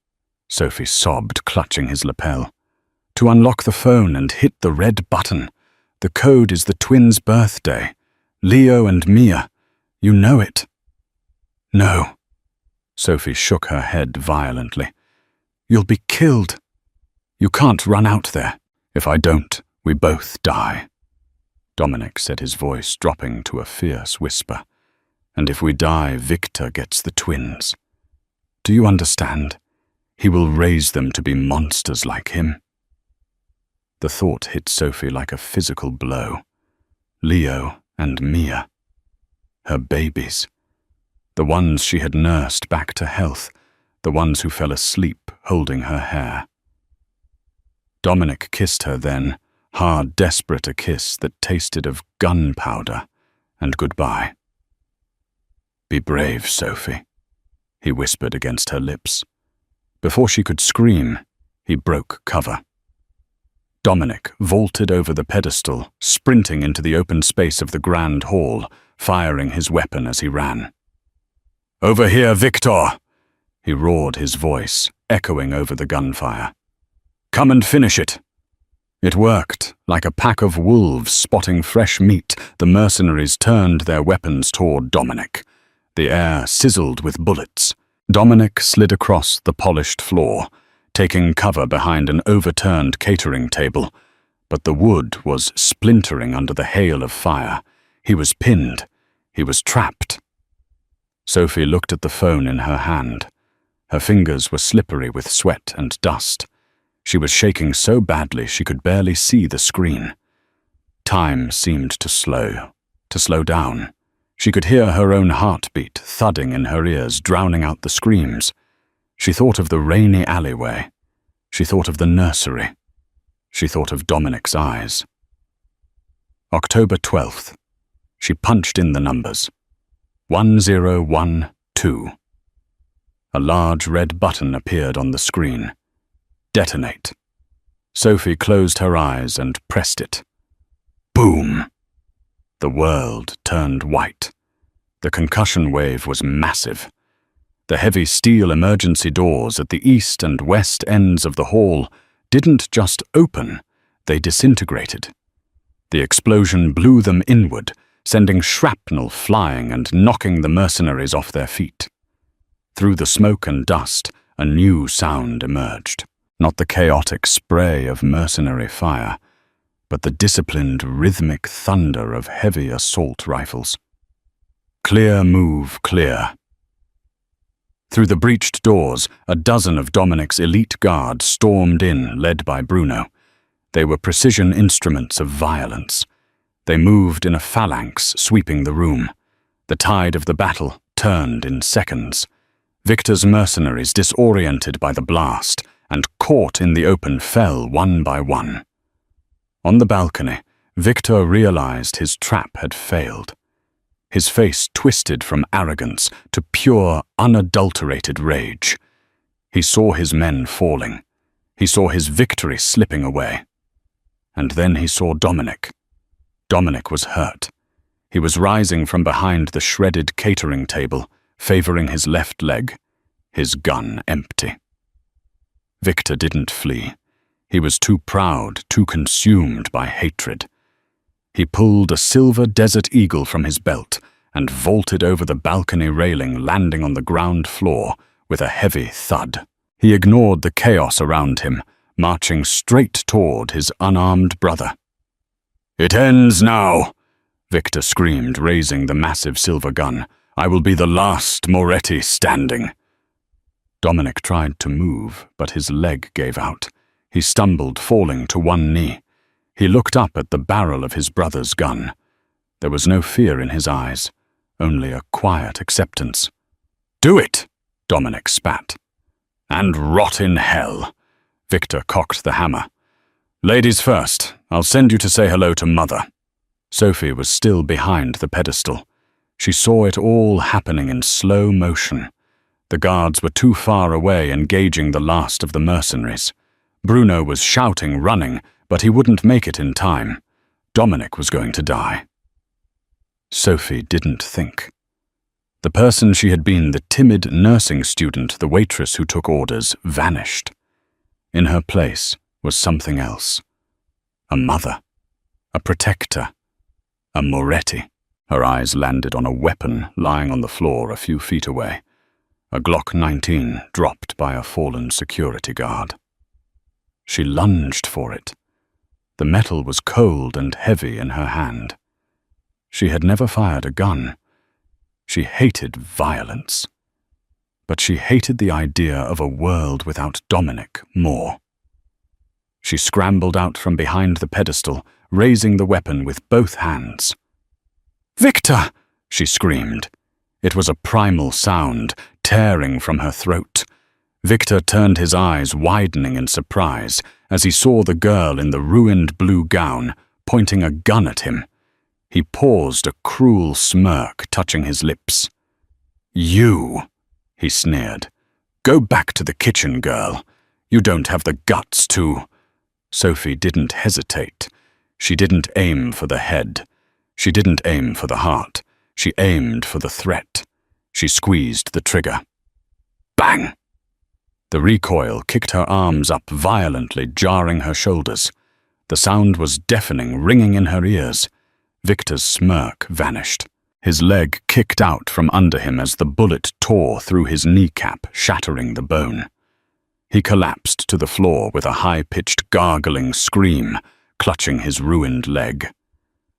Sophie sobbed, clutching his lapel. "To unlock the phone and hit the red button. The code is the twins' birthday. Leo and Mia. You know it." "No." Sophie shook her head violently. "You'll be killed. You can't run out there. If I don't, we both die." Dominic said, his voice dropping to a fierce whisper. "And if we die, Victor gets the twins. Do you understand? He will raise them to be monsters like him." The thought hit Sophie like a physical blow. Leo and Mia. Her babies. The ones she had nursed back to health, the ones who fell asleep holding her hair. Dominic kissed her then, hard, desperate a kiss that tasted of gunpowder and goodbye. "Be brave, Sophie," he whispered against her lips. Before she could scream, he broke cover. Dominic vaulted over the pedestal, sprinting into the open space of the grand hall, firing his weapon as he ran. "Over here, Victor!" he roared, his voice echoing over the gunfire. "Come and finish it." It worked. Like a pack of wolves spotting fresh meat, the mercenaries turned their weapons toward Dominic. The air sizzled with bullets. Dominic slid across the polished floor, taking cover behind an overturned catering table, but the wood was splintering under the hail of fire. He was pinned. He was trapped. Sophie looked at the phone in her hand. Her fingers were slippery with sweat and dust. She was shaking so badly she could barely see the screen. Time seemed to slow down. She could hear her own heartbeat thudding in her ears, drowning out the screams. She thought of the rainy alleyway. She thought of the nursery. She thought of Dominic's eyes. October 12th. She punched in the numbers. 1012. A large red button appeared on the screen. Detonate. Sophie closed her eyes and pressed it. Boom! The world turned white. The concussion wave was massive. The heavy steel emergency doors at the east and west ends of the hall didn't just open, they disintegrated. The explosion blew them inward, sending shrapnel flying and knocking the mercenaries off their feet. Through the smoke and dust, a new sound emerged. Not the chaotic spray of mercenary fire, but the disciplined, rhythmic thunder of heavy assault rifles. Clear move, clear. Through the breached doors, a dozen of Dominic's elite guards stormed in, led by Bruno. They were precision instruments of violence. They moved in a phalanx, sweeping the room. The tide of the battle turned in seconds. Victor's mercenaries, disoriented by the blast and caught in the open, fell one by one. On the balcony, Victor realized his trap had failed. His face twisted from arrogance to pure, unadulterated rage. He saw his men falling. He saw his victory slipping away. And then he saw Dominic. Dominic was hurt. He was rising from behind the shredded catering table, favoring his left leg, his gun empty. Victor didn't flee. He was too proud, too consumed by hatred. He pulled a silver Desert Eagle from his belt and vaulted over the balcony railing, landing on the ground floor with a heavy thud. He ignored the chaos around him, marching straight toward his unarmed brother. "It ends now!" Victor screamed, raising the massive silver gun. "I will be the last Moretti standing." Dominic tried to move, but his leg gave out. He stumbled, falling to one knee. He looked up at the barrel of his brother's gun. There was no fear in his eyes, only a quiet acceptance. "Do it!" Dominic spat. "And rot in hell." Victor cocked the hammer. "Ladies first, I'll send you to say hello to Mother." Sophie was still behind the pedestal. She saw it all happening in slow motion. The guards were too far away, engaging the last of the mercenaries. Bruno was shouting, running, but he wouldn't make it in time. Dominic was going to die. Sophie didn't think. The person she had been, the timid nursing student, the waitress who took orders, vanished. In her place was something else. A mother. A protector. A Moretti. Her eyes landed on a weapon lying on the floor a few feet away. A Glock 19 dropped by a fallen security guard. She lunged for it. The metal was cold and heavy in her hand. She had never fired a gun. She hated violence. But she hated the idea of a world without Dominic more. She scrambled out from behind the pedestal, raising the weapon with both hands. "Victor!" she screamed. It was a primal sound, tearing from her throat. Victor turned his eyes, widening in surprise, as he saw the girl in the ruined blue gown, pointing a gun at him. He paused, a cruel smirk touching his lips. "You," he sneered. "Go back to the kitchen, girl. You don't have the guts to—" Sophie didn't hesitate. She didn't aim for the head. She didn't aim for the heart. She aimed for the threat. She squeezed the trigger. Bang! The recoil kicked her arms up violently, jarring her shoulders. The sound was deafening, ringing in her ears. Victor's smirk vanished. His leg kicked out from under him as the bullet tore through his kneecap, shattering the bone. He collapsed to the floor with a high-pitched, gargling scream, clutching his ruined leg.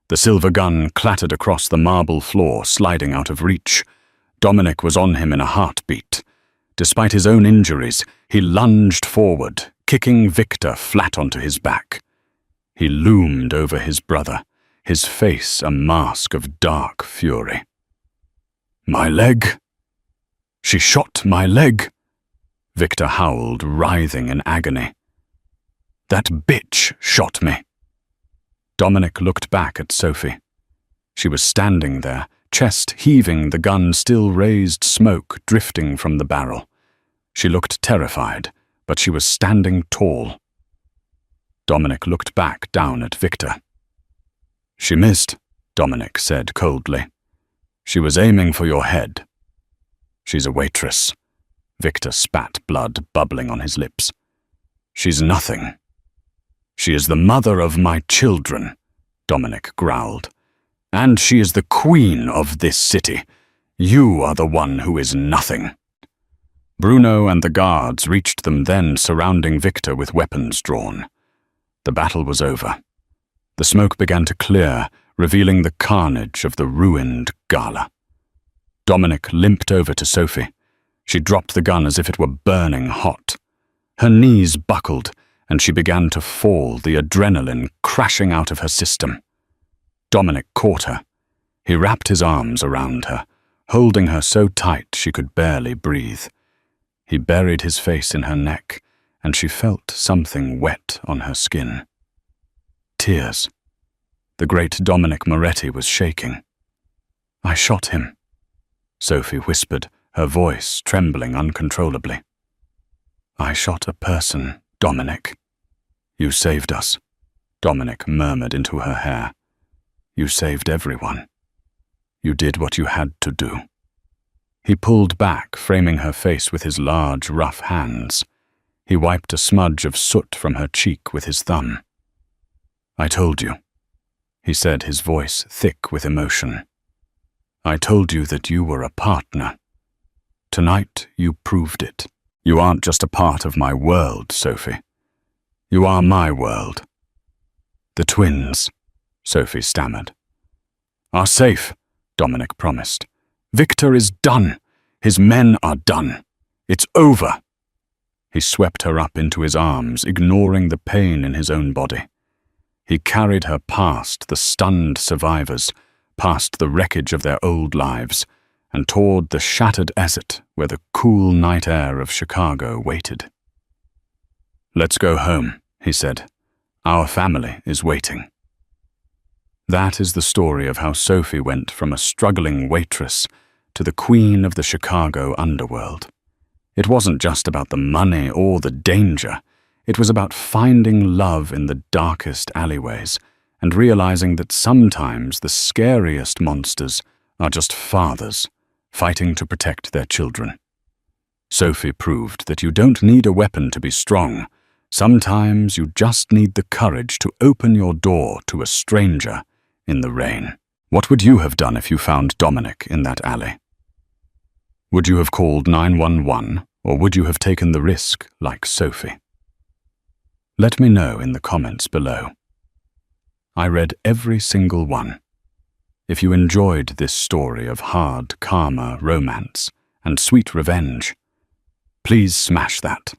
The silver gun clattered across the marble floor, sliding out of reach. Dominic was on him in a heartbeat. Despite his own injuries, he lunged forward, kicking Victor flat onto his back. He loomed over his brother, his face a mask of dark fury. "My leg! She shot my leg!" Victor howled, writhing in agony. "That bitch shot me." Dominic looked back at Sophie. She was standing there, chest heaving, the gun still raised, smoke drifting from the barrel. She looked terrified, but she was standing tall. Dominic looked back down at Victor. "She missed," Dominic said coldly. "She was aiming for your head." "She's a waitress." Victor spat, blood bubbling on his lips. "She's nothing." "She is the mother of my children," Dominic growled. "And she is the queen of this city. You are the one who is nothing." Bruno and the guards reached them then, surrounding Victor with weapons drawn. The battle was over. The smoke began to clear, revealing the carnage of the ruined gala. Dominic limped over to Sophie. She dropped the gun as if it were burning hot. Her knees buckled, and she began to fall, the adrenaline crashing out of her system. Dominic caught her. He wrapped his arms around her, holding her so tight she could barely breathe. He buried his face in her neck, and she felt something wet on her skin. Tears. The great Dominic Moretti was shaking. "I shot him," Sophie whispered, her voice trembling uncontrollably. "I shot a person, Dominic." "You saved us," Dominic murmured into her hair. "You saved everyone. You did what you had to do." He pulled back, framing her face with his large, rough hands. He wiped a smudge of soot from her cheek with his thumb. "I told you," he said, his voice thick with emotion. "I told you that you were a partner. Tonight you proved it. You aren't just a part of my world, Sophie. You are my world." "The twins," Sophie stammered. "Are safe," Dominic promised. "Victor is done. His men are done. It's over." He swept her up into his arms, ignoring the pain in his own body. He carried her past the stunned survivors, past the wreckage of their old lives, and toward the shattered exit where the cool night air of Chicago waited. "Let's go home," he said. "Our family is waiting." That is the story of how Sophie went from a struggling waitress to the queen of the Chicago underworld. It wasn't just about the money or the danger. It was about finding love in the darkest alleyways and realizing that sometimes the scariest monsters are just fathers fighting to protect their children. Sophie proved that you don't need a weapon to be strong. Sometimes you just need the courage to open your door to a stranger in the rain. What would you have done if you found Dominic in that alley? Would you have called 911, or would you have taken the risk like Sophie? Let me know in the comments below. I read every single one. If you enjoyed this story of hard karma, romance, and sweet revenge, please smash that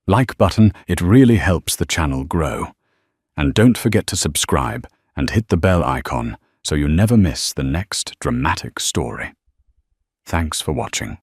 like button. It really helps the channel grow. And don't forget to subscribe and hit the bell icon so you never miss the next dramatic story. Thanks for watching.